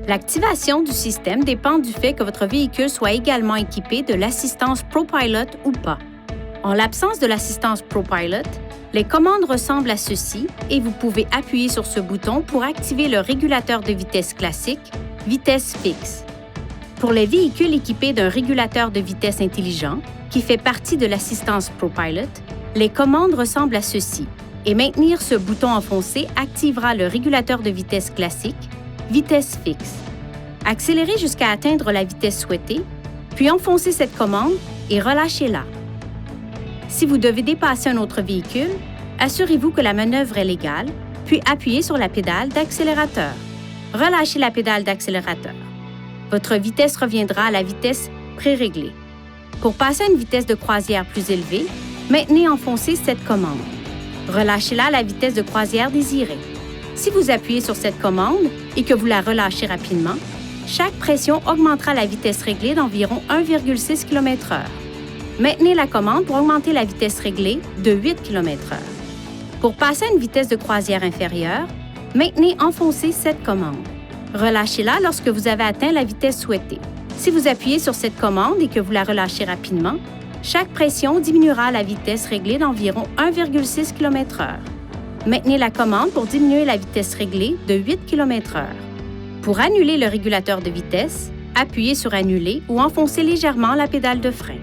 L'activation du système dépend du fait que votre véhicule soit également équipé de l'assistance ProPilot ou pas. En l'absence de l'assistance ProPilot, les commandes ressemblent à ceci et vous pouvez appuyer sur ce bouton pour activer le régulateur de vitesse classique, vitesse fixe. Pour les véhicules équipés d'un régulateur de vitesse intelligent, qui fait partie de l'assistance ProPilot, les commandes ressemblent à ceci et maintenir ce bouton enfoncé activera le régulateur de vitesse classique, vitesse fixe. Accélérez jusqu'à atteindre la vitesse souhaitée, puis enfoncez cette commande et relâchez-la. Si vous devez dépasser un autre véhicule, assurez-vous que la manœuvre est légale, puis appuyez sur la pédale d'accélérateur. Relâchez la pédale d'accélérateur. Votre vitesse reviendra à la vitesse pré-réglée. Pour passer à une vitesse de croisière plus élevée, maintenez enfoncée cette commande. Relâchez-la à la vitesse de croisière désirée. Si vous appuyez sur cette commande et que vous la relâchez rapidement, chaque pression augmentera la vitesse réglée d'environ 1,6 km/h. Maintenez la commande pour augmenter la vitesse réglée de 8 km/h. Pour passer à une vitesse de croisière inférieure, maintenez enfoncée cette commande. Relâchez-la lorsque vous avez atteint la vitesse souhaitée. Si vous appuyez sur cette commande et que vous la relâchez rapidement, chaque pression diminuera la vitesse réglée d'environ 1,6 km/h. Maintenez la commande pour diminuer la vitesse réglée de 8 km/h. Pour annuler le régulateur de vitesse, appuyez sur « Annuler » ou enfoncez légèrement la pédale de frein.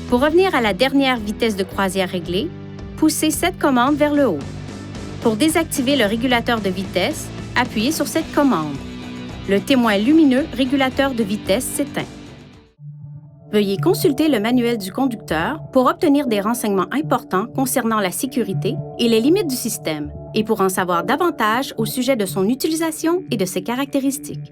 Pour revenir à la dernière vitesse de croisière réglée, poussez cette commande vers le haut. Pour désactiver le régulateur de vitesse, appuyez sur cette commande. Le témoin lumineux régulateur de vitesse s'éteint. Veuillez consulter le manuel du conducteur pour obtenir des renseignements importants concernant la sécurité et les limites du système et pour en savoir davantage au sujet de son utilisation et de ses caractéristiques.